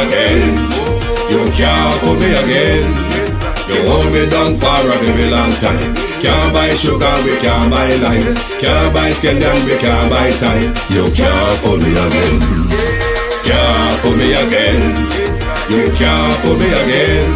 again. You can't fool me again. You hold me down for a very long time. Can't buy sugar, we can't buy lime. Can't buy scallion, we can't buy time. You can't fool me again. Can't fool me again. You can't fool me again.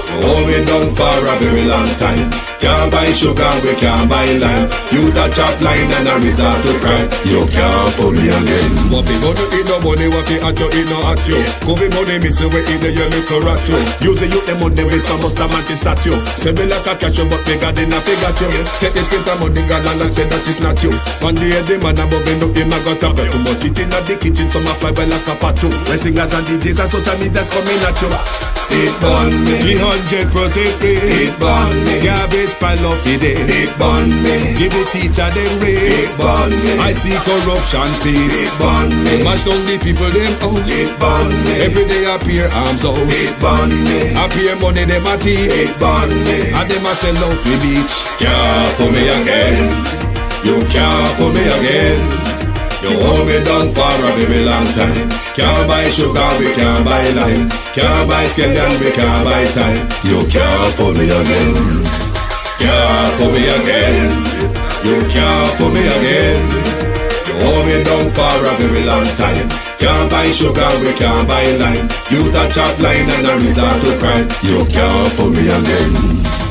You hold me down for a very long time. Can't buy sugar, we can't buy lime. You touch up line and a resort to cry. You can't fool me again. What we gonna eat no money, what we at you, eat no at you. Covid money, me say we eat the yellow rat you. Use the youth, them on the waste, and bust a man to statue. Say me like a catch you, but bigger than a figure you. Take the spit of money, God, and say that is not you. On the head, the man above him, look him, I got a bet too much. It in the kitchen, some fly by like a patu. When singers and DJs and social media's coming at you. It burn me, 300% free. it burn me, Garbage pile of the day. it burn me, Give the teacher them it raise. burn me, I see corruption it please. burn me, Mash down the people them house. it burn me, Every day appear arms out. it burn me, Appear money them a thief. it burn me. And them a sell out the beach. Can't fool me again. You can't fool me again. You hold me down for a very long time. Can't buy sugar, we can't buy lime. Can't buy scallion, we can't buy time. You can't fool me again. Can't fool me again. You can't fool me again. You hold me down for a very long time. Can't buy sugar, we can't buy lime. You touch up line and a resort to crime. You can't fool me again.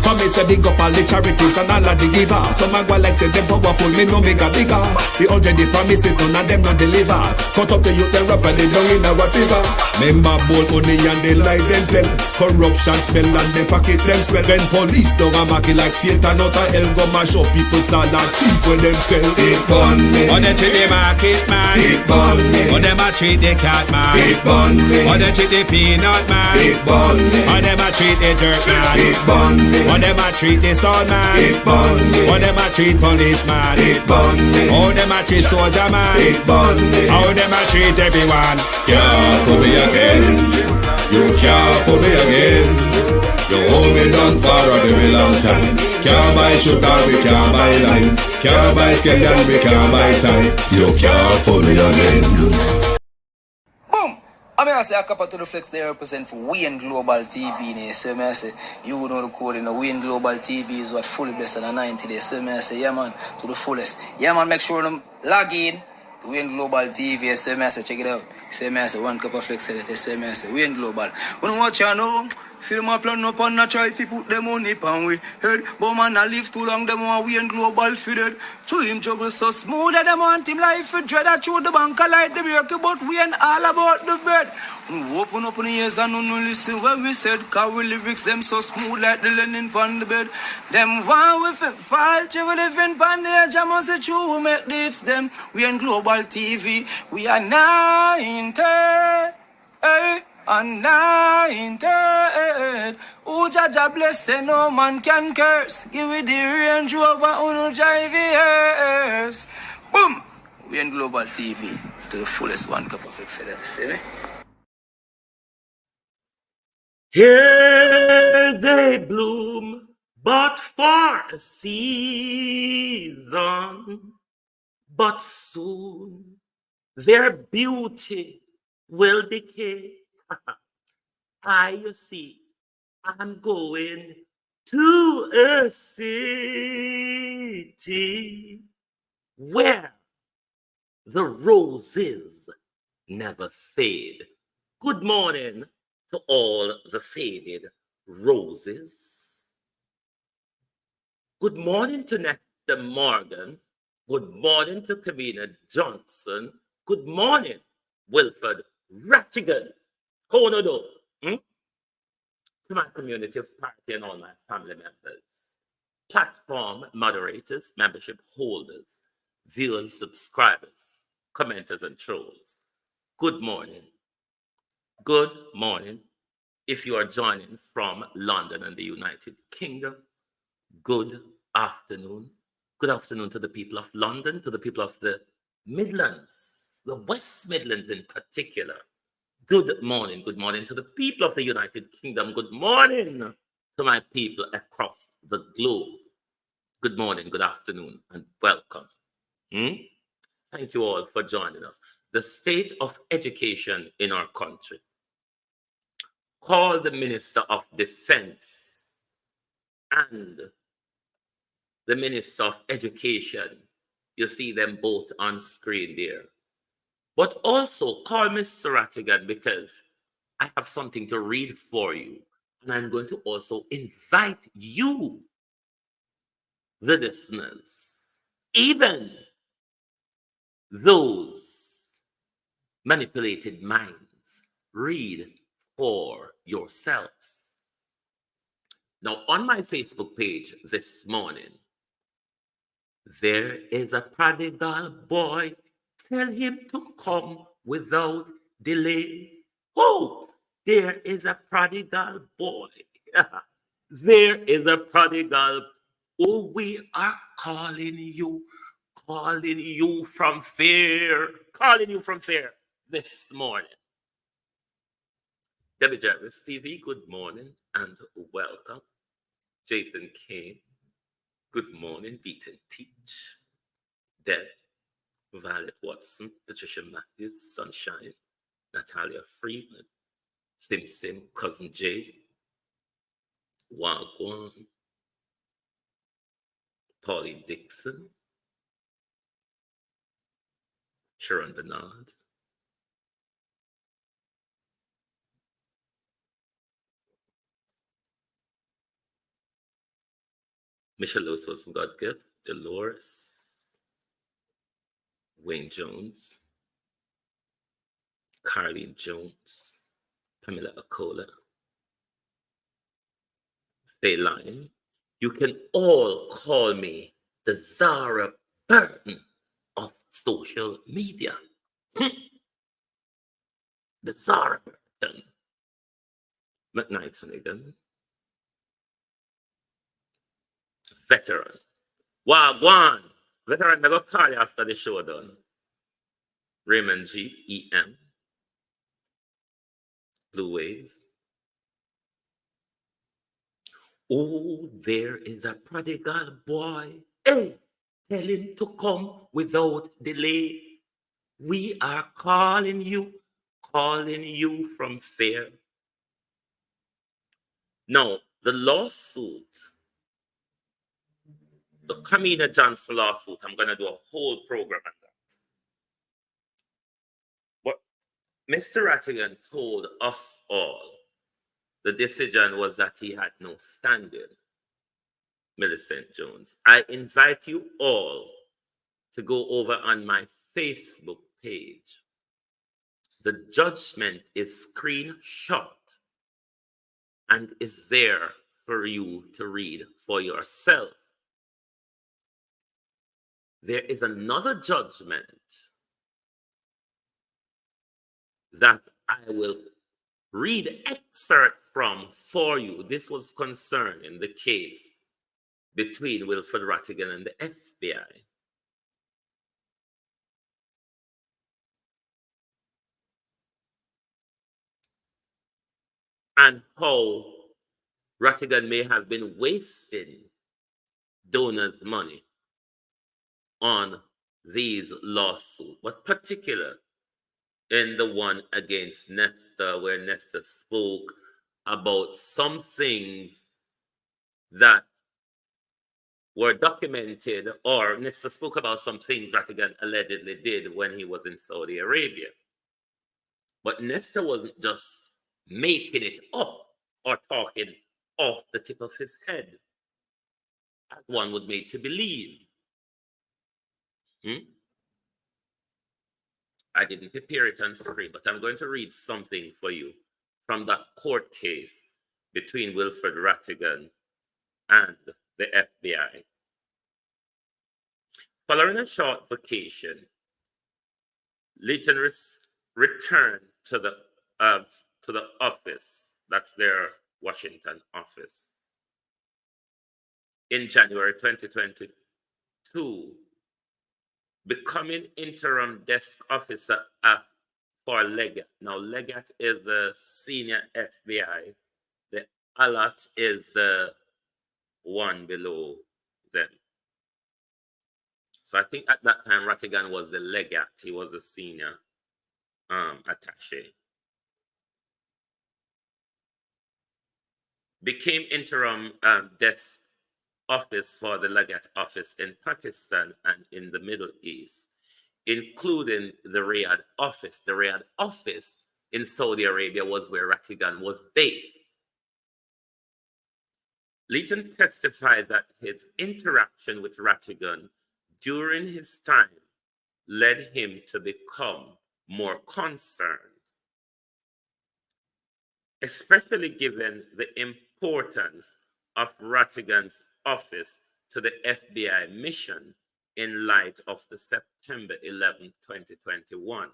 For me say big up all the charities and all of the giver. Some a go like say them powerful, me no make a bigger. The 100 the promises, none of them not deliver. Cut up the youth, they rap and they down in our river. Member bold money and they lie them tell. Corruption smell and they pocket them swell. When police don't a market like Satan out of hell, go mash up people start and thief when them sell. It burn me, Or they treat the market man. it burn me, Or them a treat the cat man. it burn me, Or they treat the peanut man. it burn me, Or them a treat the dirt man. it burn me, Or them a treat the soul man. it burn me, Or them a treat policeman. it burn me, How them a treat soldier man. it burn me. How them a treat everyone. Can't fool me again. You can't fool me again. You hold me down for a very long time. Can't buy sugar, we can't buy lime. Can't buy scallion, we can't buy time. You can't fool me again. Boom! I mean, I say a couple to the flex they represent for Wayne Global TV. So I say, you know the code in the Wayne Global TV is what fully blessed on 90 days. So I say, yeah man, to the fullest. Yeah man, make sure them log in to Wayne Global TV. So I say, check it out. So I say, one cup of flex. So I say, Wayne Global. When you watch you know, see them a plan up and a try to put them on on we head. But man a live too long, them want Wayne Global fitted. To him juggle so smooth that them want him life for dread. I through the bank I like the break, but we ain't all about the bread. We open up on the ears and no listen when we said, cause we lyrics them so smooth like the linen on the bed. Them one with a fall, we live in bandage, I must say true, make this them. We ain't Global TV, we are 90, and 90. Who Jaja bless, say no man can curse. Give it the Range Rover, who no drive years. Boom! We in Global TV to the fullest one cup of excellence. See me? Here they bloom, but for a season. But soon their beauty will decay. You see, I'm going to a city where the roses never fade. Good morning to all the faded roses. Good morning to Nectar Morgan. Good morning to Kamina Johnson. Good morning, Wilford Rattigan. How do you do? To my community of party and all my family members, platform moderators, membership holders, viewers, subscribers, commenters, and trolls. Good morning. Good morning. If you are joining from London and the United Kingdom, good afternoon. Good afternoon to the people of London, to the people of the Midlands, the West Midlands in particular. Good morning to the people of the United Kingdom. Good morning to my people across the globe. Good morning, good afternoon, and welcome. Thank you all for joining us. The state of education in our country call the Minister of Defense and the Minister of Education. You see them both on screen there. But also call Mr. Rattigan because I have something to read for you. And I'm going to also invite you, the listeners, even those manipulated minds, read for yourselves. Now, on my Facebook page this morning, there is a prodigal boy. Tell him to come without delay. Oh, there is a prodigal boy. There is a prodigal. Oh, we are calling you from fear, calling you from fear this morning. Debbie Jarvis TV, good morning and welcome. Jason Kane, good morning. Beat and Teach. Deb, Violet Watson, Patricia Matthews, Sunshine, Natalia Freeman, Sim, Cousin Jay, Wagwan, Pauline Dixon, Sharon Bernard, Michelle Lewis was God gift, Dolores, Wayne Jones, Carleen Jones, Pamela Akola, Faye Lyon. You can all call me the Zara Burton of social media. The Zara Burton. McKnight Hunnigan. Veteran. Wagwan. Veteran, I got call you after the show done. Raymond G. EM. Blue Waves. Oh, there is a prodigal boy. Hey, tell him to come without delay. We are calling you from fear. Now, the lawsuit, the Kamina Johnson lawsuit, I'm going to do a whole program on that. But Mr. Rattigan told us all the decision was that he had no standing. Millicent Jones. I invite you all to go over on my Facebook page. The judgment is screenshot and is there for you to read for yourself. There is another judgment that I will read excerpt from for you. This was concerning the case between Wilfred Rattigan and the FBI. And how Rattigan may have been wasting donors' money on these lawsuits, but particular in the one against Nesta, where Nesta spoke about some things that were documented, or Nesta spoke about some things Rattigan allegedly did when he was in Saudi Arabia. But Nesta wasn't just making it up or talking off the tip of his head, as one would make to believe. I didn't prepare it on screen, but I'm going to read something for you from that court case between Wilfred Rattigan and the FBI. Following a short vacation, Leighton returned to the office. That's their Washington office. In January 2022, becoming interim desk officer for Leggett. Now, Leggett is the senior FBI. The Alert is the one below them. So I think at that time, Rattigan was the Leggett. He was a senior attaché. became interim desk office for the Legate office in Pakistan and in the Middle East, including the Riyadh office. The Riyadh office in Saudi Arabia was where Rattigan was based. Leighton testified that his interaction with Rattigan during his time led him to become more concerned, especially given the importance of Rattigan's office to the FBI mission in light of the September 11, 2001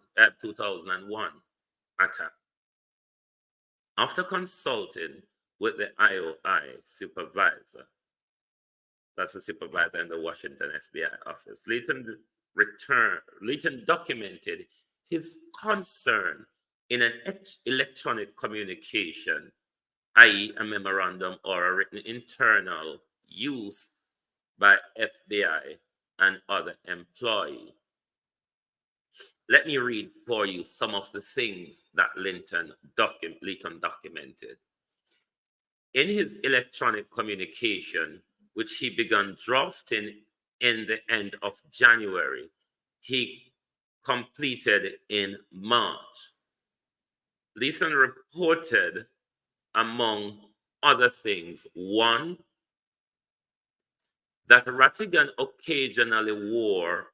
attack. After consulting with the IOI supervisor, that's the supervisor in the Washington FBI office, Leighton documented his concern in an electronic communication, i.e. a memorandum or a written internal use by FBI and other employees. Let me read for you some of the things that Leighton documented. In his electronic communication, which he began drafting in the end of January, he completed in March. Leighton reported, among other things, one, that Rattigan occasionally wore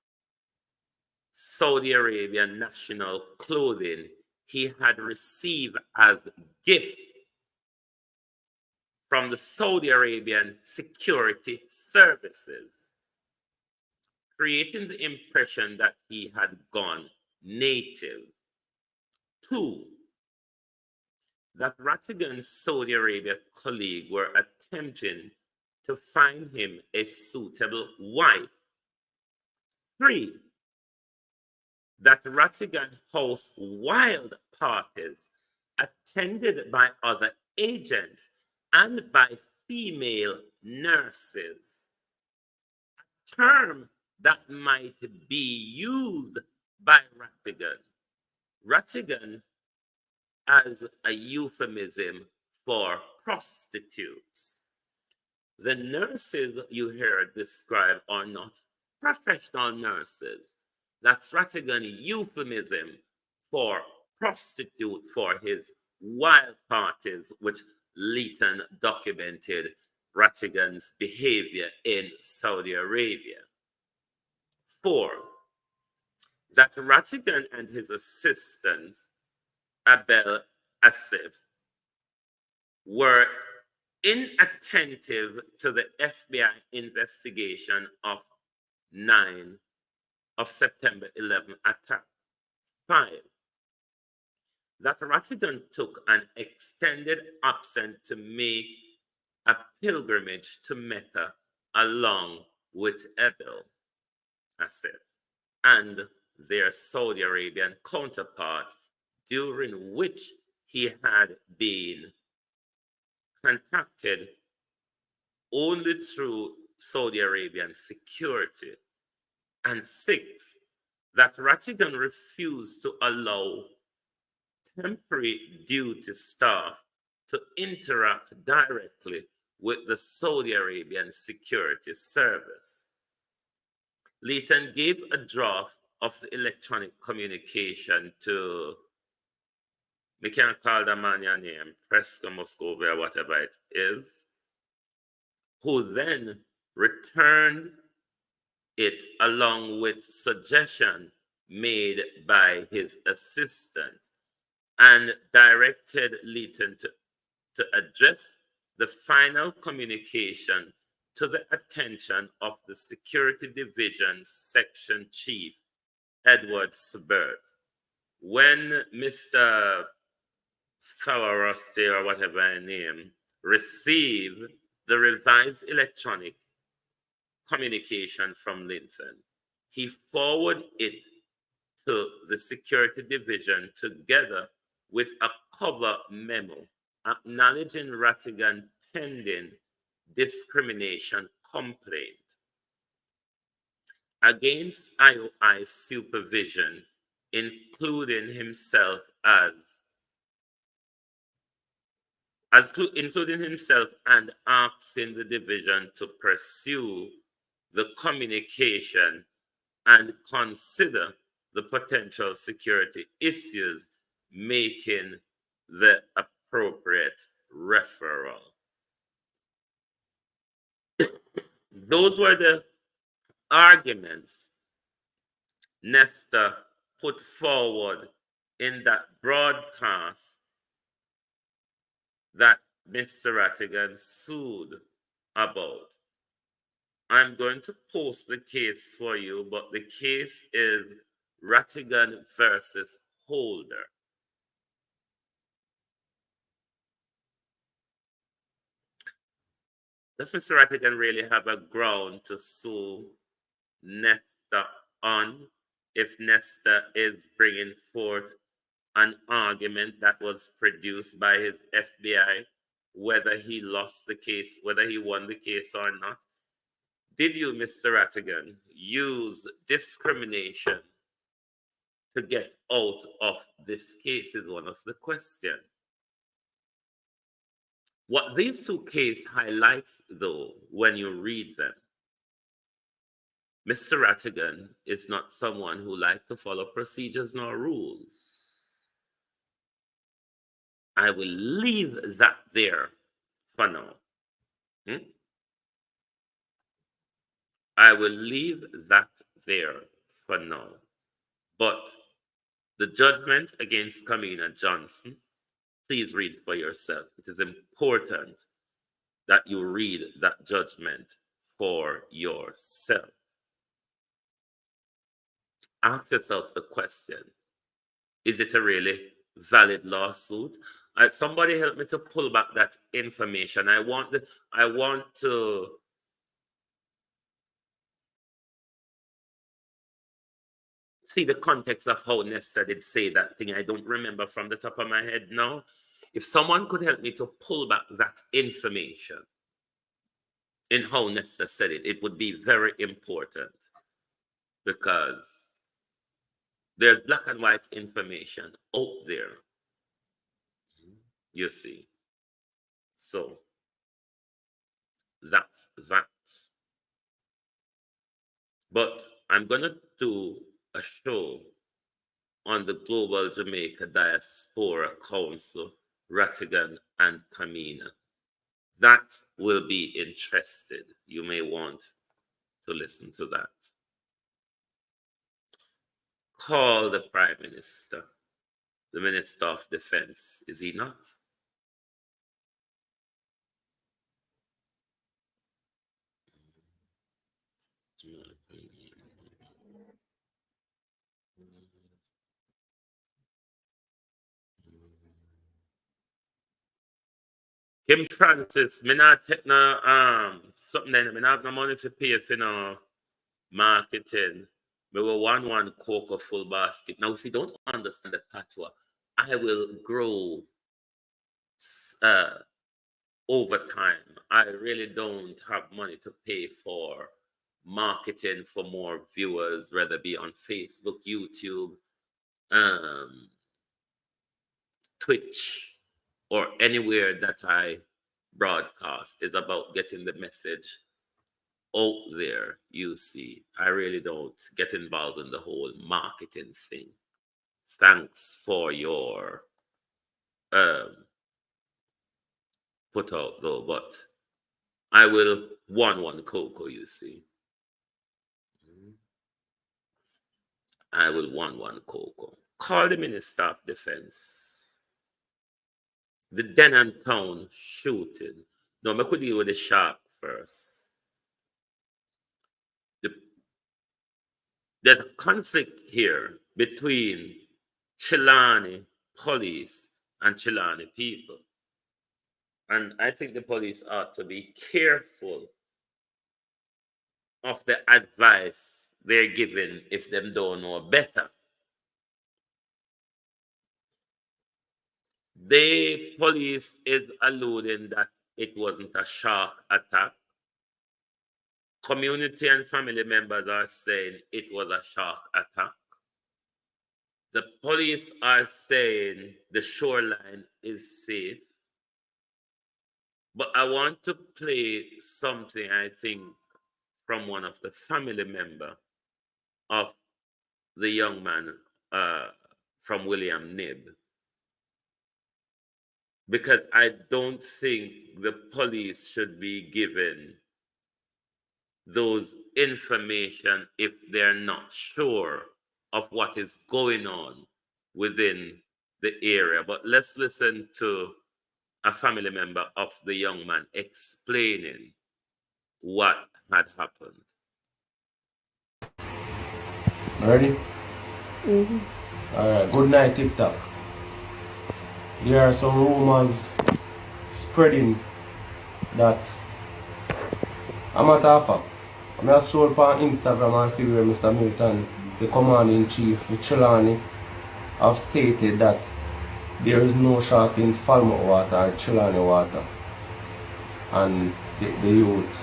Saudi Arabian national clothing he had received as gifts from the Saudi Arabian security services, creating the impression that he had gone native. Two, that Rattigan's Saudi Arabia colleague were attempting to find him a suitable wife. Three, that Rattigan hosts wild parties attended by other agents and by female nurses, a term that might be used by Rattigan. Rattigan as a euphemism for prostitutes. The nurses you hear described are not professional nurses. That's Rattigan euphemism for prostitute for his wild parties, which Leighton documented Rattigan's behavior in Saudi Arabia. 4, that Rattigan and his assistants, Abel Asif, were inattentive to the FBI investigation of September 11 attack. 5, that Rattigan took an extended absence to make a pilgrimage to Mecca along with Abel Asif and their Saudi Arabian counterpart, during which he had been contacted only through Saudi Arabian security. And 6, that Rattigan refused to allow temporary duty staff to interact directly with the Saudi Arabian security service. Leighton gave a draft of the electronic communication to, we can't call the man your name, Presco Muscovy or whatever it is, who then returned it along with suggestion made by his assistant and directed Leighton to address the final communication to the attention of the Security Division Section Chief, Edward Subert. When Mr. Sawarosti, or whatever his name, received the revised electronic communication from Leighton, he forwarded it to the Security Division together with a cover memo acknowledging Rattigan pending discrimination complaint against IOI supervision, including himself as including himself, and asking the division to pursue the communication and consider the potential security issues, making the appropriate referral. Those were the arguments Nesta put forward in that broadcast that Mr. Rattigan sued about. I'm going to post the case for you, but the case is Rattigan versus Holder. Does Mr. Rattigan really have a ground to sue Nesta on if Nesta is bringing forth an argument that was produced by his FBI, whether he lost the case, whether he won the case or not? Did you, Mr. Rattigan, use discrimination to get out of this case is one of the questions. What these two cases highlights, though, when you read them, Mr. Rattigan is not someone who likes to follow procedures nor rules. I will leave that there for now. I will leave that there for now. But the judgment against Kamina Johnson, please read for yourself. It is important that you read that judgment for yourself. Ask yourself the question, is it a really valid lawsuit? Somebody help me to pull back that information. I want to see the context of how Nesta did say that thing. I don't remember from the top of my head now. If someone could help me to pull back that information in how Nesta said it, it would be very important, because there's black and white information out there, you see. So that's that. But I'm going to do a show on the Global Jamaica Diaspora Council, Rattigan and Kamina. That will be interested. You may want to listen to that. Call the Prime Minister, the Minister of Defense, is he not? Kim Francis, me not take no something then. Me not have no money to pay for no marketing. Me will one cocoa full basket. Now, if you don't understand the patois, I will grow over time. I really don't have money to pay for marketing for more viewers, whether it be on Facebook, YouTube, Twitch, or anywhere that I broadcast. Is about getting the message out there, you see. I really don't get involved in the whole marketing thing. Thanks for your put out though, but I will one cocoa, you see. I will one cocoa. Call the Minister of Defense. The Denon Town shooting. No, I could deal with the shark first. There's a conflict here between Chilani police and Chilani people. And I think the police ought to be careful of the advice they're giving if them don't know better. The police is alluding that it wasn't a shark attack. Community and family members are saying it was a shark attack. The police are saying the shoreline is safe. But I want to play something, I think, from one of the family member of the young man from William Nib, because I don't think the police should be given those information if they're not sure of what is going on within the area. But let's listen to a family member of the young man explaining what had happened. Ready? Alright, good night, TikTok. There are some rumors spreading that I'm a fact. I'm just scroll on Instagram and see where Mr. Milton, the commander-in-chief, the Trelawney, have stated that there is no shark in Falmouth water or Trelawney water. And the youth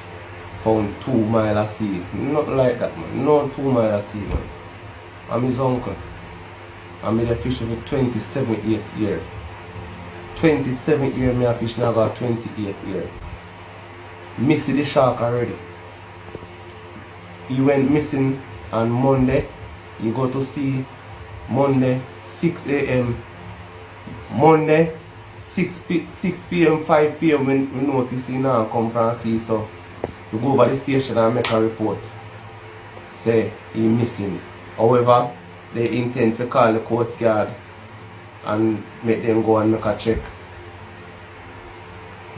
found 2 miles of sea. Nothing like that, man. No 2 miles of sea, man. I'm his uncle. I'm in the fishing for 27th year. 27th year, me a fish now got 28th year. Missing the shark already. He went missing on Monday. He go to sea Monday 6 a.m. Monday 6 p.m. 5 p.m. when we notice he now come from sea, so we go over the station and make a report. Say he missing. However, they intend to call the Coast Guard and make them go and make a check.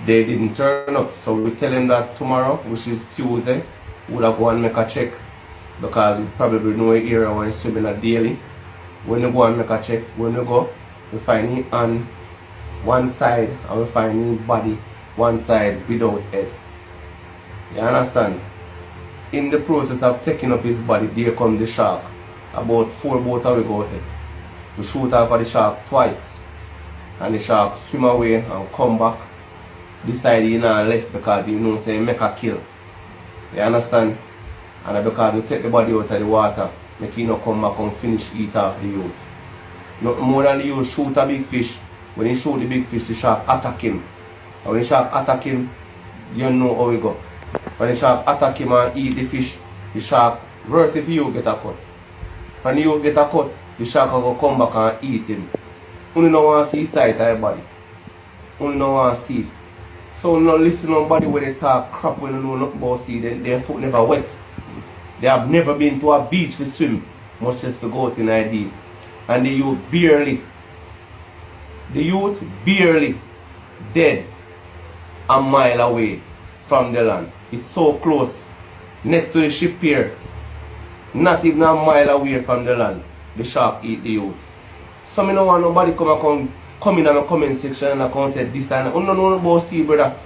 They didn't turn up, so we tell them that tomorrow, which is Tuesday, we'll go and make a check, because we probably know an area where he's swimming at daily. When you go and make a check, when you go, we find him on one side and we find his body one side without head. You understand? In the process of taking up his body, there comes the shark. About 4 boats away go ahead. We shoot off at the shark twice, and the shark swim away and come back. Decide he not left because he know say make a kill. You understand? And because we take the body out of the water, make him not come back and finish eat off the youth. Not more than the youth shoot a big fish. When he shoot the big fish, the shark attack him. And when the shark attack him, you know how we go. When the shark attack him and eat the fish, the shark, worse if you get a cut. When you get a cut, the shark will come back and eat him. Only no want to see his sight of the body. Only no want to see it. So no listen to nobody when they talk crap when they know nothing about sea. Their foot never wet. They have never been to a beach to swim, much less to go out in a deep. And the youth barely dead a mile away from the land. It's so close. Next to the ship here. Not even a mile away from the land. The shark eat the youth. So I don't want nobody come in the comment section and come say this and you don't know about sea, brother.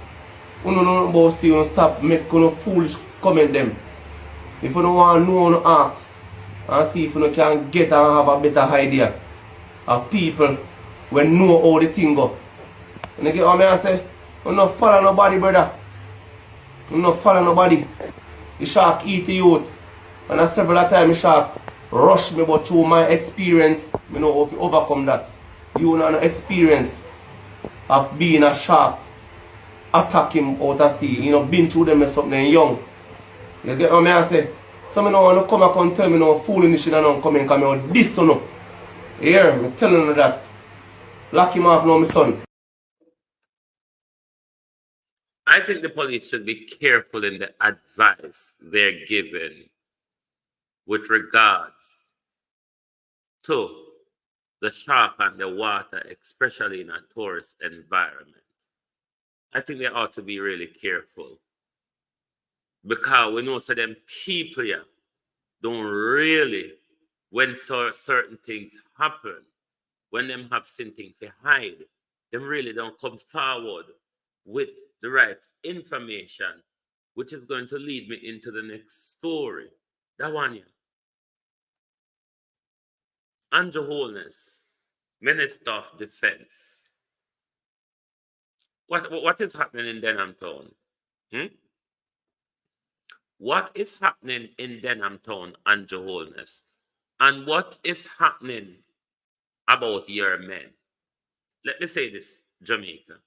You don't know about sea, you stop make no foolish comment them. If you don't want to know, you ask and see if you can get and have a better idea of people when know how the thing go. And you get what I say? You don't follow nobody, brother. You don't follow nobody. The shark eat the youth. And several times the shark rush me, but through my experience, I know how to overcome that. You know no experience of being a shark, attacking out of sea. You know, been through them as something young. You get what I say? So I don't want to come back and tell me no fooling shit and don't come in and come this or no. Here, I'm telling you that. Lock him off now, my son. I think the police should be careful in the advice they're given with regards to the shark and the water, especially in a tourist environment. I think they ought to be really careful, because we know so them people here don't really, when certain things happen, when them have something to hide, them really don't come forward with the right information, which is going to lead me into the next story. That one here. Andrew Holness, Minister of Defense. What is happening in Denham Town? What is happening in Denham Town, Andrew Holness? And what is happening about your men? Let me say this, Jamaica.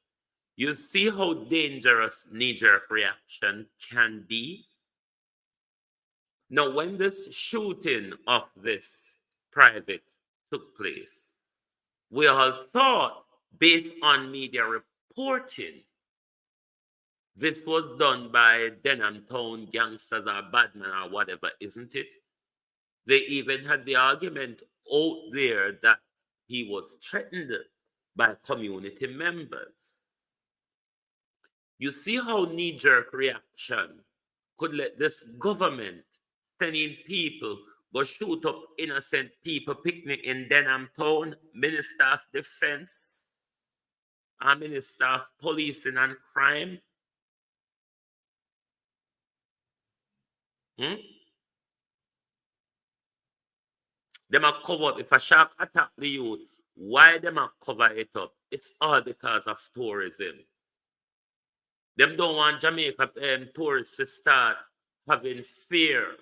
You see how dangerous knee-jerk reaction can be? Now, when this shooting of this private took place, we all thought, based on media reporting, this was done by Denham Town gangsters or badmen or whatever, isn't it? They even had the argument out there that he was threatened by community members. You see how knee-jerk reaction could let this government sending people go shoot up innocent people picnic in Denham Town, Minister of Defense, and Minister of Policing and Crime. Them a cover up. If a shark attack the youth, why them a cover it up? It's all because of tourism. Them don't want Jamaica tourists to start having fear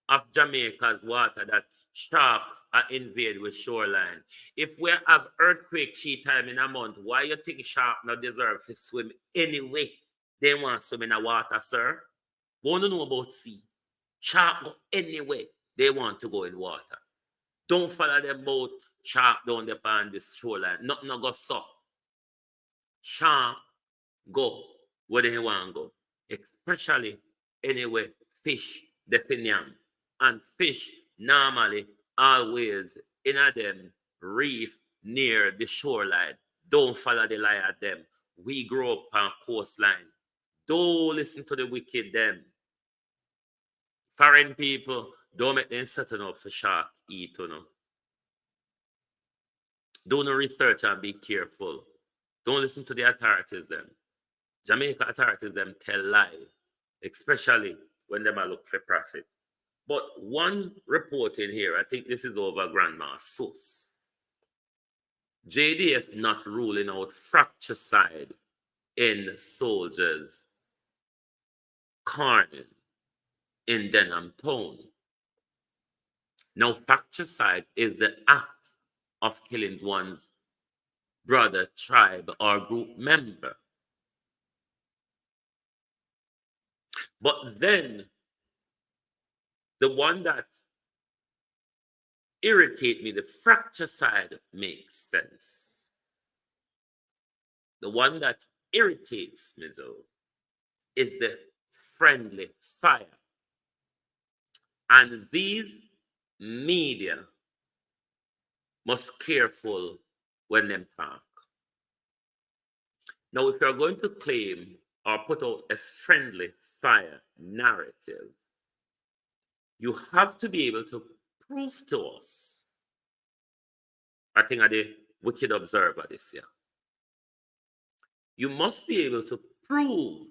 of Jamaica's water that sharks are invade with shoreline. If we have earthquake 3 times in a month, why you think shark not deserve to swim anyway? They want to swim in the water, sir. We want to know about sea. Shark go anyway. They want to go in water. Don't follow them boat. Shark down the on this shoreline. Nothing no go so. Shark go where they want to go. Especially anyway, fish definium. And fish normally always in a them reef near the shoreline. Don't follow the lie at them. We grow up on coastline. Don't listen to the wicked them. Foreign people, don't make them setting up for shark eat, you know. Do no research and be careful. Don't listen to the authorities them. Jamaica authorities them tell lie, especially when them are look for profit. But one report in here, I think this is over Grandma Sus. JDF not ruling out fracticide in soldiers' corner in Denham Town. Now, fracticide is the act of killing one's brother, tribe, or group member. But then, the one that irritates me, the fracticide makes sense. The one that irritates me, though, is the friendly fire. And these media must careful when them talk. Now, if you're going to claim or put out a friendly fire narrative, you have to be able to prove to us. I think I the wicked observer this year. You must be able to prove,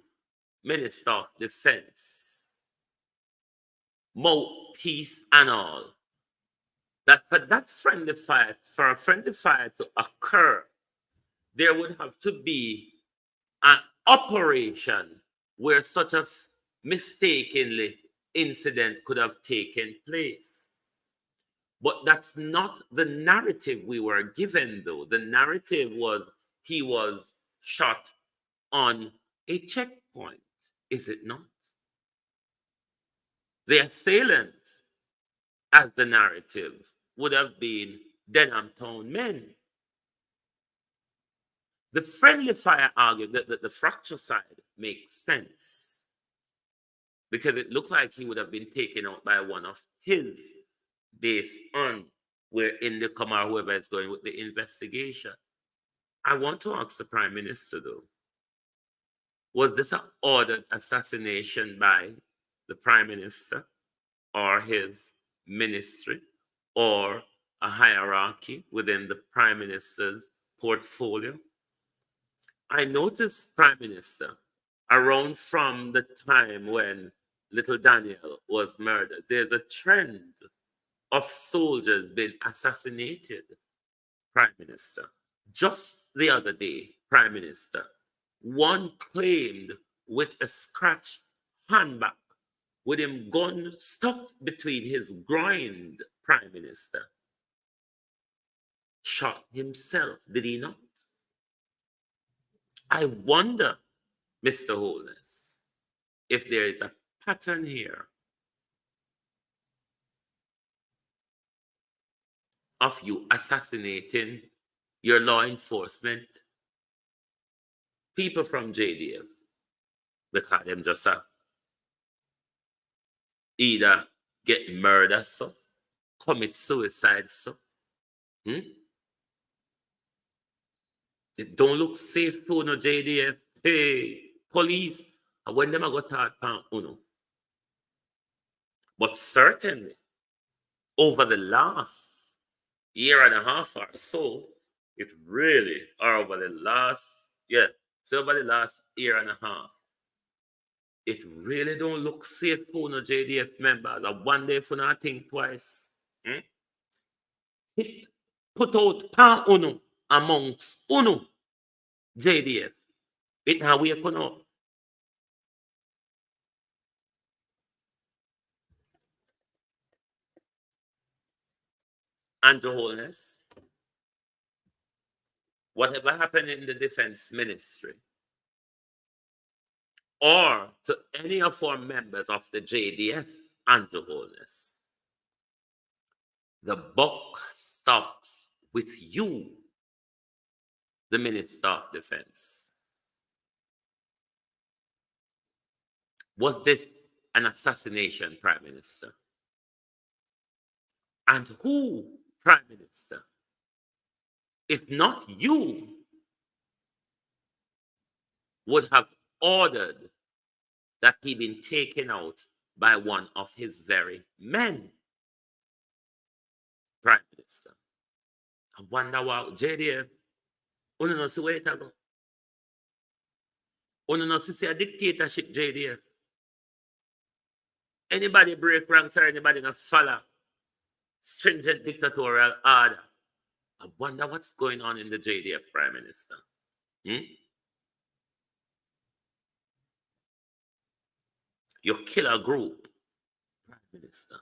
Minister of Defense, mouthpiece and all, that for that friendly fire, for a friendly fire to occur, there would have to be an operation where such a mistakenly incident could have taken place. But that's not the narrative we were given, though. The narrative was he was shot on a checkpoint, is it not? The assailant, as the narrative, would have been Denham Town men. The friendly fire argued that the fracticide makes sense because it looked like he would have been taken out by one of his based on where in the come or whoever is going with the investigation. I want to ask the Prime Minister, though, was this an ordered assassination by the Prime Minister or his ministry or a hierarchy within the Prime Minister's portfolio? I noticed, Prime Minister, around from the time when little Daniel was murdered, there's a trend of soldiers being assassinated, Prime Minister. Just the other day, Prime Minister, one claimed with a scratch handbag with him gun stuck between his groin, Prime Minister, shot himself, did he not? I wonder, Mr. Holness, if there is a pattern here of you assassinating your law enforcement people from JDF, because them just either get murdered, so commit suicide, so it don't look safe to no JDF. Hey, police, and when them I got taught pan uno. But certainly, over the last year and a half or so, it really, or over the last, so over the last year and a half, it really don't look safe for no JDF members. And one day for not think twice. It put out pan uno amongst uno JDF. It how we come up. And Your Holiness, whatever happened in the defense ministry or to any of our members of the JDF and Your Holiness, the buck stops with you, the Minister of Defense. Was this an assassination, Prime Minister? And who, Prime Minister, if not you, would have ordered that he been taken out by one of his very men? Prime Minister. I wonder what JDF, you know, see where it go. You know, see a dictatorship, JDF. Anybody break ranks or anybody not follow stringent dictatorial order. I wonder what's going on in the JDF, Prime Minister. You kill a group, Prime Minister.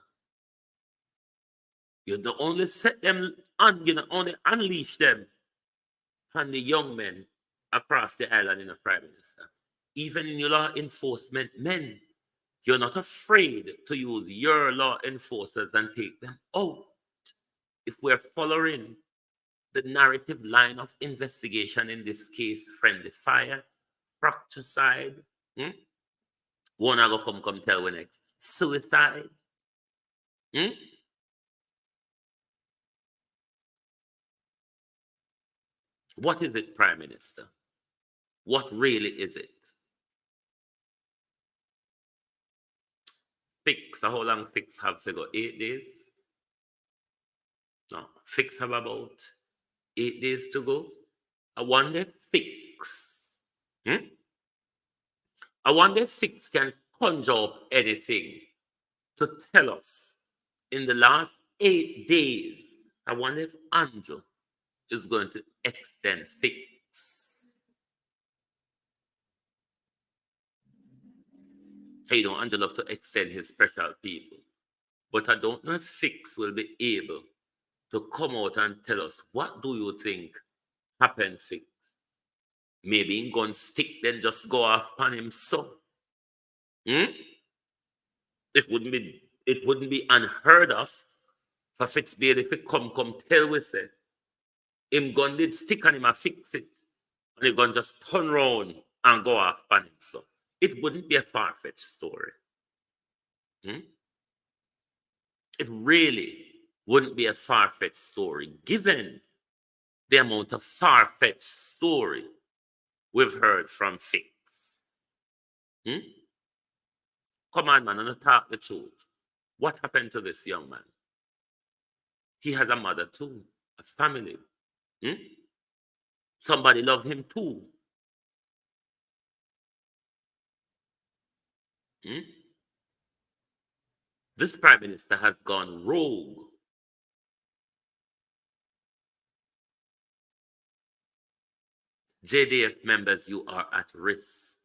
You don't only set them on, you don't only unleash them on the young men across the island in the Prime Minister. Even in your law enforcement men, you're not afraid to use your law enforcers and take them out. If we're following the narrative line of investigation in this case, friendly fire, fratricide, one I go come tell we next, suicide. What is it, Prime Minister? What really is it? Fix, how long fix have to go? 8 days? No, fix have about 8 days to go. I wonder fix. I wonder fix can conjure up anything to tell us in the last 8 days. I wonder if Andrew is going to extend fix. Hey, don't Andrew love to extend his special people. But I don't know if Fix will be able to come out and tell us, what do you think happened, Fix? Maybe he's going to stick, then just go off on him, so. It wouldn't be unheard of for Fix be able to come tell we say, him gun did stick on him and fix it. And he gonna just turn around and go off on him, so. It wouldn't be a far-fetched story. It really wouldn't be a far-fetched story, given the amount of far-fetched story we've heard from Fix. Come on, man, and talk the truth. What happened to this young man? He has a mother too, a family. Somebody loved him too. This Prime Minister has gone rogue. JDF members, you are at risk.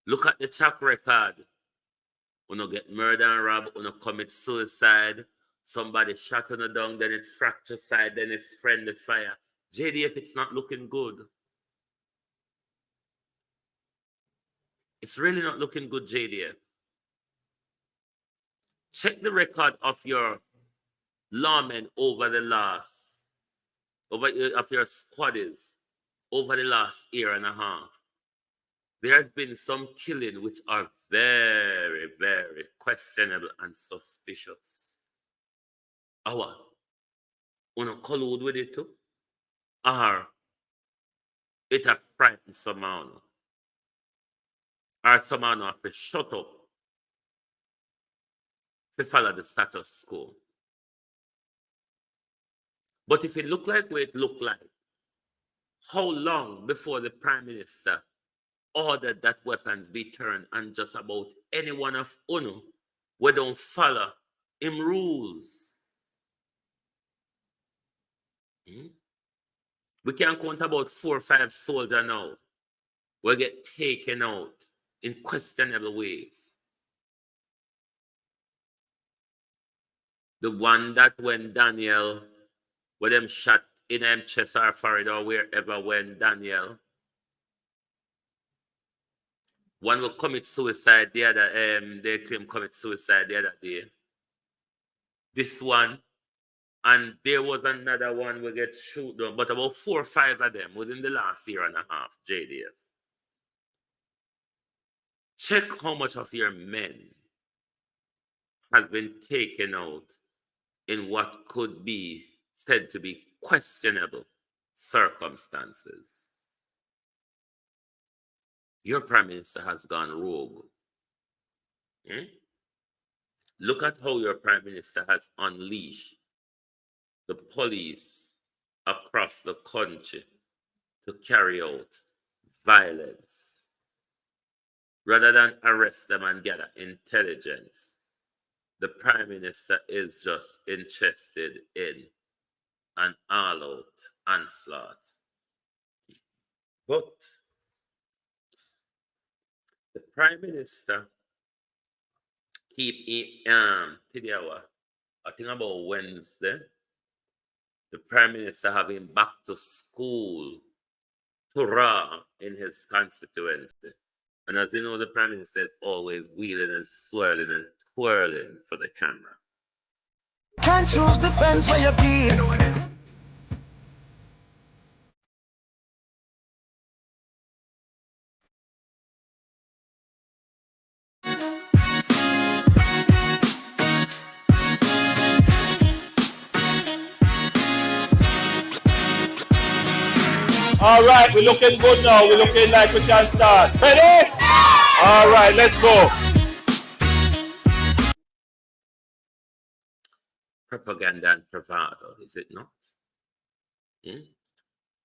Look at the track record. When you get murder and robbed, when you commit suicide, somebody shot on you down, then it's fratricide, then it's friendly fire. JDF, it's not looking good. It's really not looking good, JDF. Check the record of your lawmen over the last, of your squaddies over the last year and a half. There has been some killing which are very, very questionable and suspicious. Our, wanna collude with it too? Or it a frightened somehow? Or someone have to shut up to follow the status quo. But if it look like what it look like, how long before the Prime Minister ordered that weapons be turned on just about any one of UNO we don't follow him rules? We can count about 4 or 5 soldiers now will get taken out in questionable ways. The one that when Daniel, with them shot in them chest or forehead or wherever when Daniel, one will commit suicide the other, they claim commit suicide the other day. This one, and there was another one will get shoot down, but about 4 or 5 of them within the last year and a half, JDF. Check how much of your men has been taken out in what could be said to be questionable circumstances. Your Prime Minister has gone rogue. Look at how your Prime Minister has unleashed the police across the country to carry out violence. Rather than arrest them and gather intelligence, the Prime Minister is just interested in an all-out onslaught. But the Prime Minister keep today, I think about Wednesday, the Prime Minister having back to school hurrah in his constituency. And as you know, the Prime Minister is always wheeling and swirling and twirling for the camera. Can't choose the fence where you be. All right, we're looking good now. We're looking like we can start. Ready? All right, let's go. Propaganda and bravado, is it not?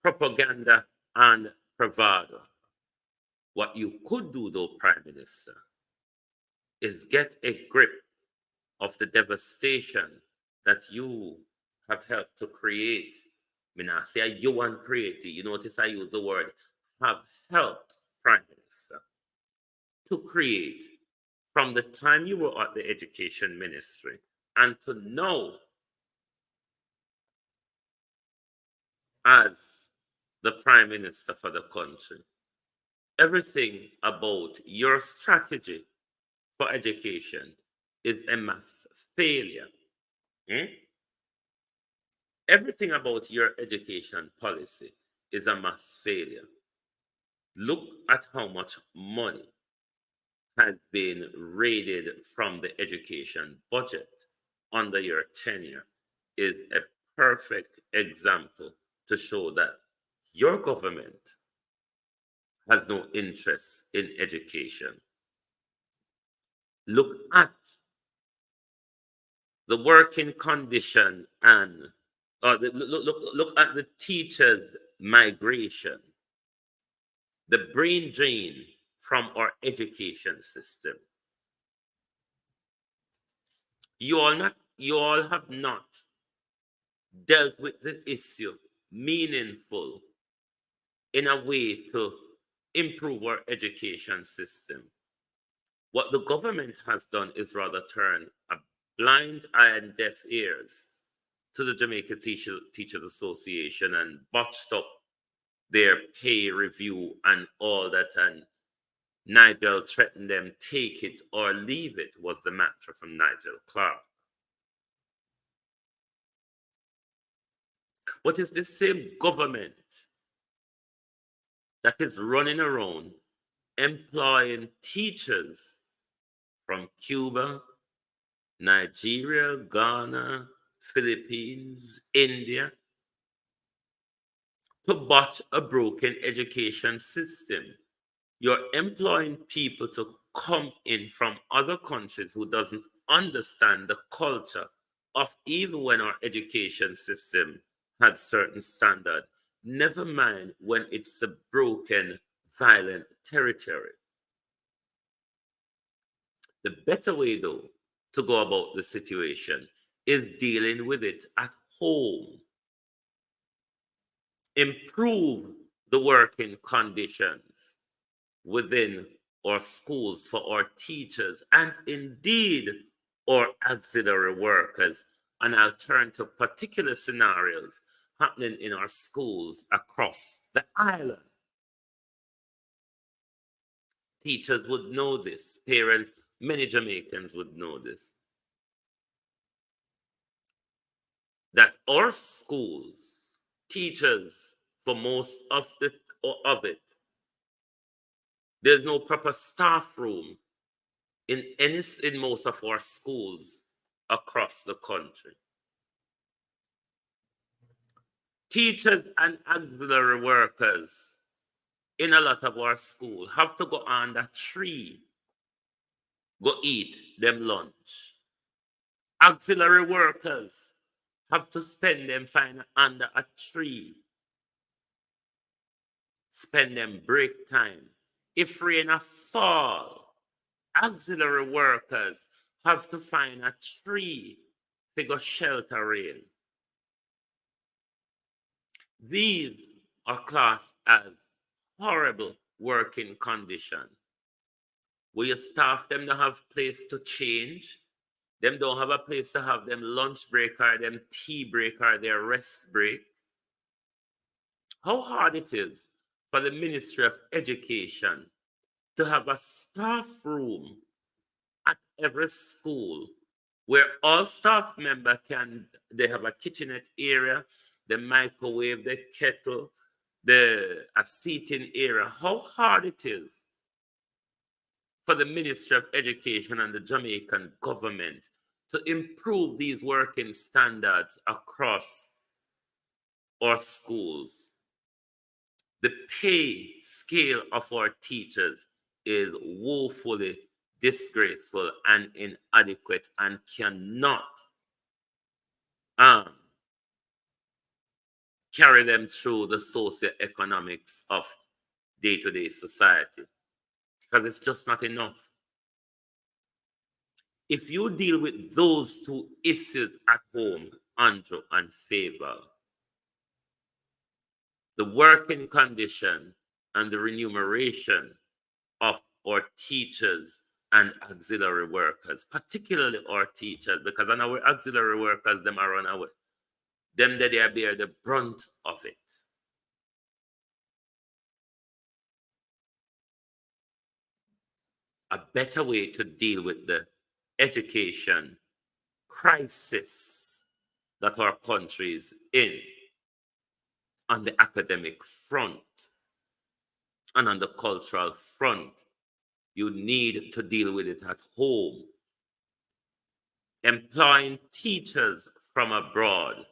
Propaganda and bravado. What you could do, though, Prime Minister, is get a grip of the devastation that you have helped to create. I mean, I say you want create. You notice I use the word have helped, Prime Minister, to create from the time you were at the Education Ministry and to know as the Prime Minister for the country. Everything about your strategy for education is a mass failure. Everything about your education policy is a mass failure. Look at how much money has been raided from the education budget under your tenure is a perfect example to show that your government has no interest in education. Look at the working condition and look at the teachers' migration, the brain drain from our education system. You all have not dealt with the issue meaningful in a way to improve our education system. What the government has done is rather turn a blind eye and deaf ears to the Jamaica Teachers Association and botched up their pay review and all that. And Nigel threatened them, take it or leave it, was the mantra from Nigel Clark. But it's the same government that is running around employing teachers from Cuba, Nigeria, Ghana, Philippines, India, to botch a broken education system. You're employing people to come in from other countries who doesn't understand the culture of even when our education system had certain standard. Never mind when it's a broken, violent territory. The better way, though, to go about the situation is dealing with it at home. Improve the working conditions within our schools for our teachers and indeed our auxiliary workers. And I'll turn to particular scenarios happening in our schools across the island. Teachers would know this, parents, many Jamaicans would know this. That our schools, teachers, for most of it, there's no proper staff room in most of our schools across the country. Teachers and auxiliary workers in a lot of our schools have to go under a tree, go eat them lunch. Auxiliary workers have to spend them under a tree, spend them break time. If rain a fall, auxiliary workers have to find a tree to go shelter rain. These are classed as horrible working conditions. Where your staff them don't have place to change, them don't have a place to have them lunch break or them tea break or their rest break. How hard it is for the Ministry of Education to have a staff room at every school where all staff members they have a kitchenette area, the microwave, the kettle, a seating area. How hard it is for the Ministry of Education and the Jamaican government to improve these working standards across our schools. The pay scale of our teachers is woefully disgraceful and inadequate and cannot carry them through the socioeconomics of day-to-day society, because it's just not enough. If you deal with those two issues at home, Andrew and Favor, the working condition and the remuneration of our teachers and auxiliary workers, particularly our teachers, because I know our auxiliary workers, them are run away. Them that they bear the brunt of it. A better way to deal with the education crisis that our country is in on the academic front and on the cultural front, you need to deal with it at home. Employing teachers from abroad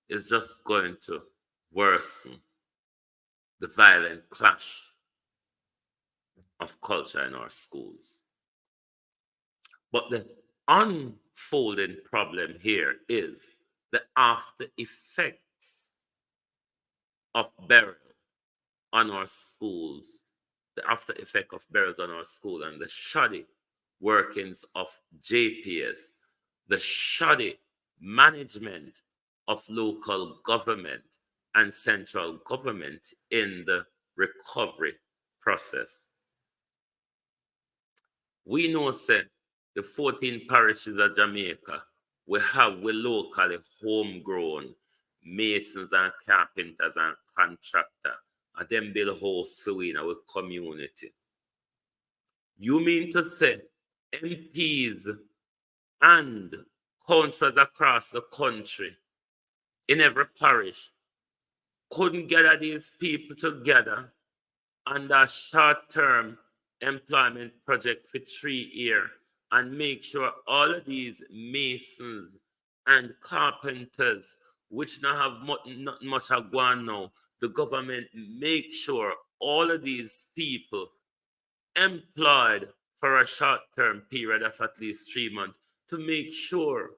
is just going to worsen the violent clash of culture in our schools. But the unfolding problem here is the after effects of burial on our schools, the after effect of burials on our school and the shoddy workings of JPS, the shoddy management of local government and central government in the recovery process. We know, say, the 14 parishes of Jamaica, we locally homegrown masons and carpenters and contractors, and them build house for we in our community. You mean to say MPs and councils across the country in every parish couldn't gather these people together under a short-term employment project for 3 years and make sure all of these masons and carpenters, which not have not much of one now, the government make sure all of these people employed for a short-term period of at least 3 months to make sure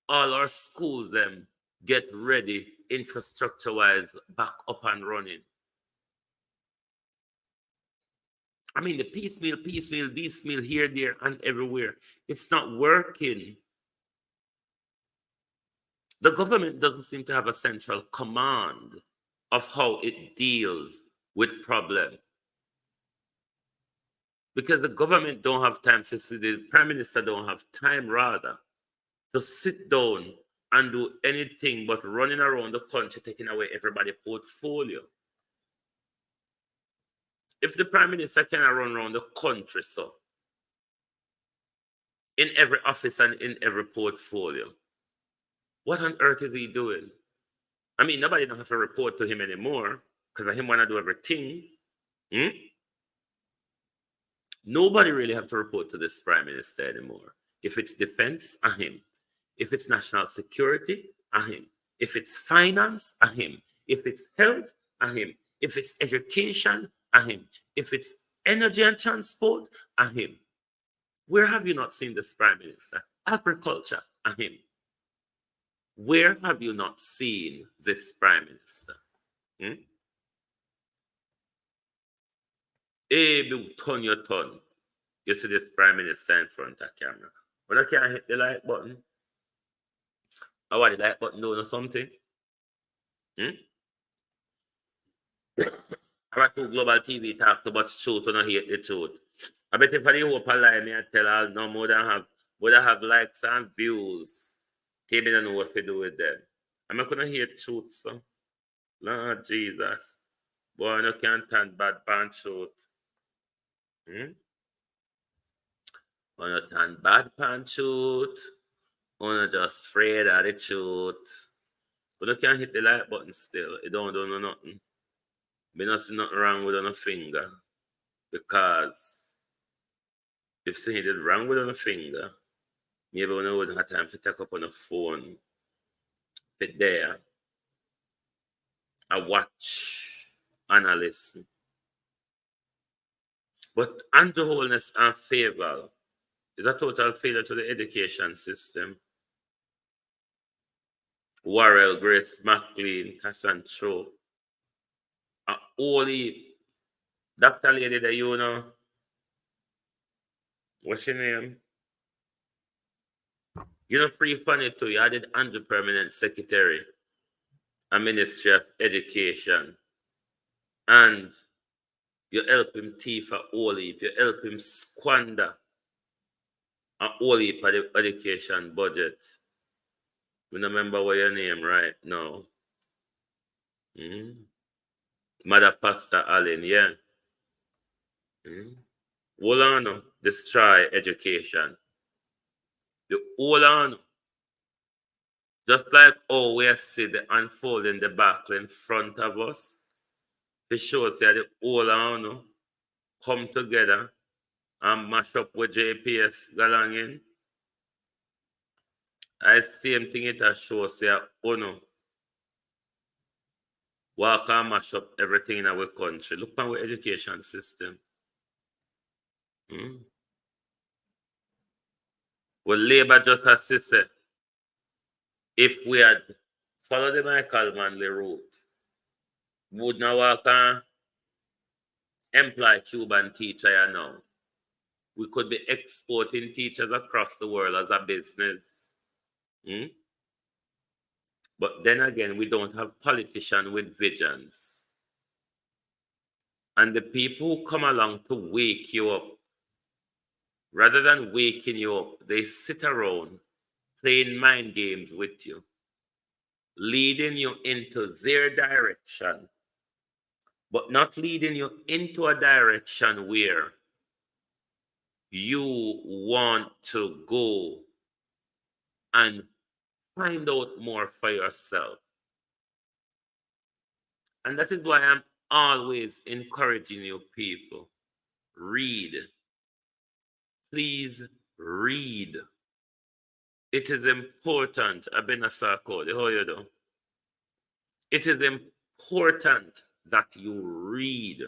all our schools them get ready infrastructure-wise back up and running. I mean, the piecemeal here, there, and everywhere. It's not working. The government doesn't seem to have a central command of how it deals with problem. Because the government don't have time to see, the prime minister don't have time rather to sit down and do anything but running around the country taking away everybody's portfolio. If the prime minister cannot run around the country, so in every office and in every portfolio, what on earth is he doing? I mean, nobody don't have to report to him anymore because him want to do everything. Nobody really have to report to this prime minister anymore. If it's defense, him. If it's national security, him. If it's finance, him. If it's health, him. If it's education, him. If it's energy and transport, him. Where have you not seen this prime minister? Agriculture, him. Where have you not seen this prime minister? Turn your turn. You see this prime minister in front of camera. When I can't hit the like button, I want the like button doing something. I want to global TV talk about truth and I hate the truth. I bet if I hope I lie, me I tell all no more than have likes and views. TV don't know what to do with them. I'm not gonna hear truth, so Lord Jesus. Boy, I can't stand bad pan truth. I not stand bad pan truth. I'm just afraid of the truth. But I can't hit the like button still. It don't do nothing. Me not see nothing wrong with on a finger. Because if something did wrong with on a finger, maybe when I wouldn't have time to take up on the phone, sit there, I watch and I listen. But unto wholeness and favor is a total failure to the education system. Warrell, Grace, McLean, Cassandra, a holy Dr. Lady that you know. What's your name? You know, free funny too. You did Andrew Permanent Secretary and Ministry of Education. And you help him thief a whole heap. You help him squander a whole heap of the education budget. We don't remember what your name right now. Mother Pastor Allen, yeah. Hold on, destroy education. The hold on. Just like how we see the unfolding the battle in front of us, it shows that the hold on come together and mash up with JPS going in. I same thing it shows that walk and mash up everything in our country. Look at our education system. Well, Labour just has to say, if we had followed the Michael Manley route, would not walk and employ Cuban teacher now. We could be exporting teachers across the world as a business. But then again, we don't have politicians with visions. And the people who come along to wake you up, rather than waking you up, they sit around playing mind games with you, leading you into their direction, but not leading you into a direction where you want to go and find out more for yourself. And that is why I'm always encouraging you people. Read. Please read. It is important. I've been a code. How you do? It is important that you read.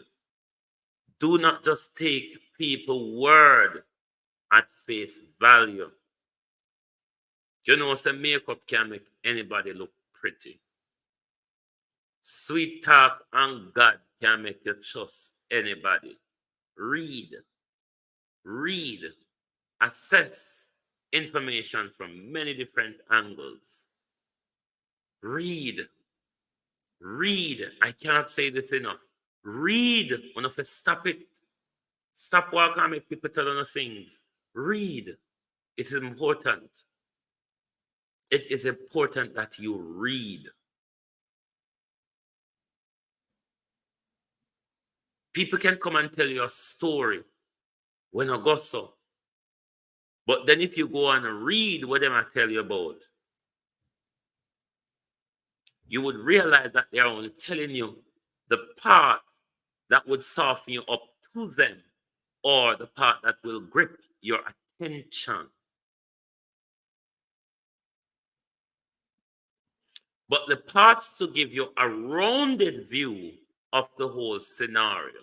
Do not just take people's word at face value. You know, some makeup can make anybody look pretty. Sweet talk and God can make you trust anybody. Read. Read. Assess information from many different angles. Read. Read. I can't say this enough. Read. When I say stop it. Stop walking and make people tell you things. Read. It is important. It is important that you read. People can come and tell you a story when I go so. But then if you go and read what they might tell you about, you would realize that they are only telling you the part that would soften you up to them, or the part that will grip your attention. But the parts to give you a rounded view of the whole scenario,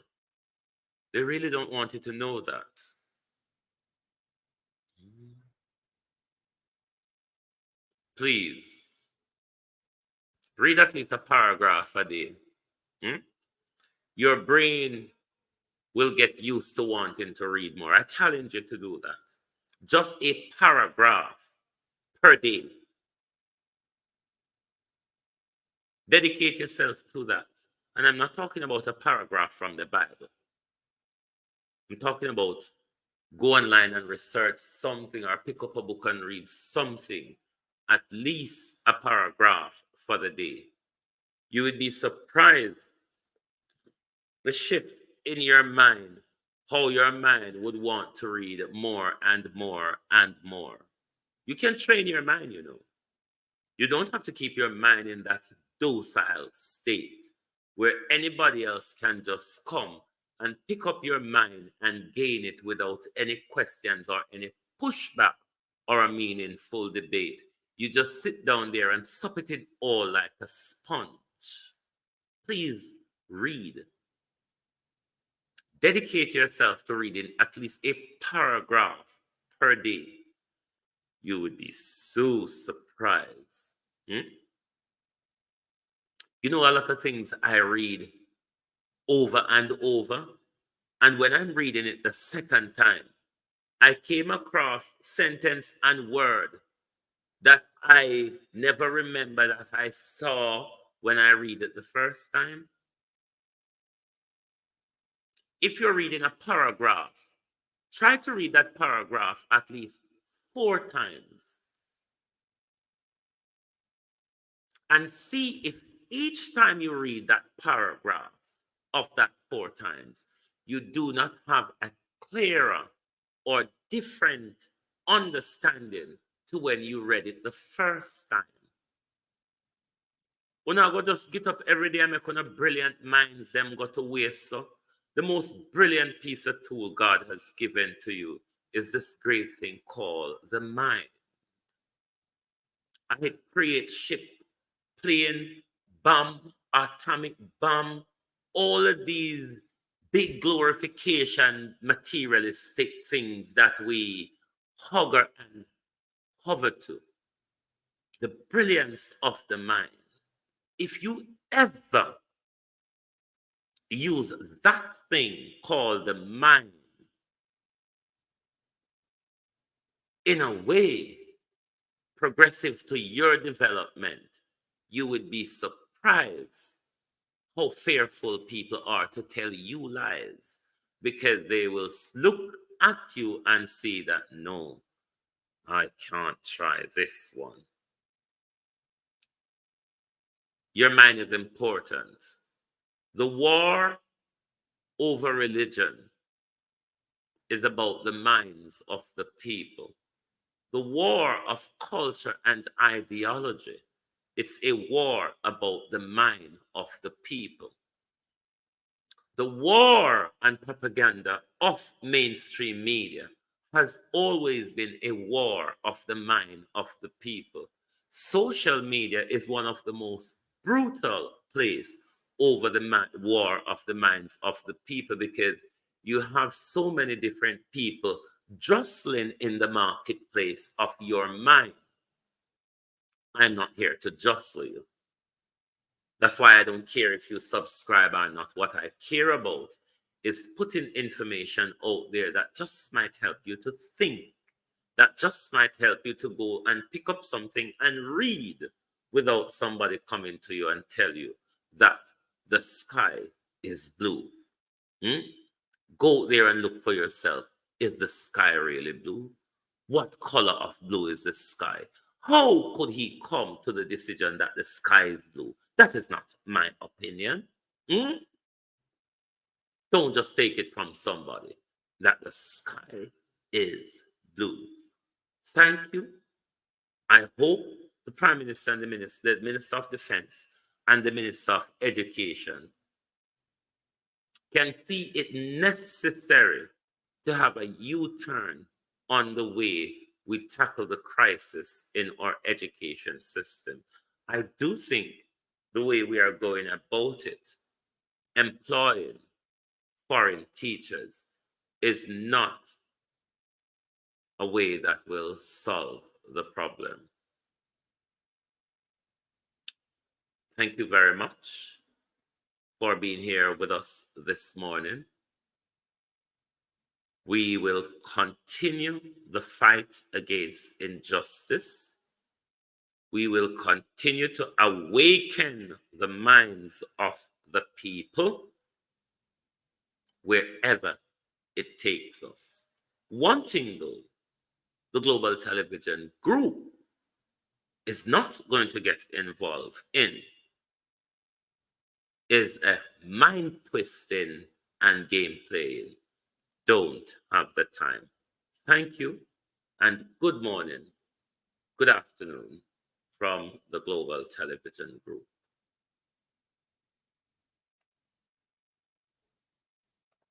they really don't want you to know that. Please, read at least a paragraph a day. Your brain will get used to wanting to read more. I challenge you to do that. Just a paragraph per day. Dedicate yourself to that. And I'm not talking about a paragraph from the Bible. I'm talking about go online and research something or pick up a book and read something, at least a paragraph for the day. You would be surprised the shift in your mind, how your mind would want to read more and more and more. You can train your mind, you know. You don't have to keep your mind in that docile state where anybody else can just come and pick up your mind and gain it without any questions or any pushback or a meaningful debate. You just sit down there and sup it all like a sponge. Please read. Dedicate yourself to reading at least a paragraph per day. You would be so surprised. You know, a lot of things I read over and over. And when I'm reading it the second time, I came across sentence and word that I never remember that I saw when I read it the first time. If you're reading a paragraph, try to read that paragraph at least 4 times. And see if each time you read that paragraph of that 4 times, you do not have a clearer or different understanding to when you read it the first time. When I go just get up every day and make on a brilliant minds, them go to waste. So the most brilliant piece of tool God has given to you is this great thing called the mind. And it creates ship, plane, bomb, atomic bomb, all of these big glorification materialistic things that we hover and hover to. The brilliance of the mind. If you ever use that thing called the mind in a way progressive to your development, you would be surprised how fearful people are to tell you lies, because they will look at you and see that, no, I can't try this one. Your mind is important. The war over religion is about the minds of the people. The war of culture and ideology, it's a war about the mind of the people. The war and propaganda of mainstream media has always been a war of the mind of the people. Social media is one of the most brutal places over the war of the minds of the people, because you have so many different people jostling in the marketplace of your mind. I'm not here to jostle you. That's why I don't care if you subscribe or not. What I care about is putting information out there that just might help you to think, that just might help you to go and pick up something and read without somebody coming to you and tell you that the sky is blue. Go there and look for yourself. Is the sky really blue? What color of blue is the sky? How could he come to the decision that the sky is blue? That is not my opinion. Don't just take it from somebody that the sky is blue. Thank you. I hope the Prime Minister and the Minister of Defense and the Minister of Education can see it necessary to have a U-turn on the way we tackle the crisis in our education system. I do think the way we are going about it, employing foreign teachers, is not a way that will solve the problem. Thank you very much for being here with us this morning. We will continue the fight against injustice. We will continue to awaken the minds of the people wherever it takes us. One thing, though, the Global Television Group is not going to get involved in is a mind twisting and game playing. Don't have the time. Thank you and good morning, good afternoon from the Global Television Group.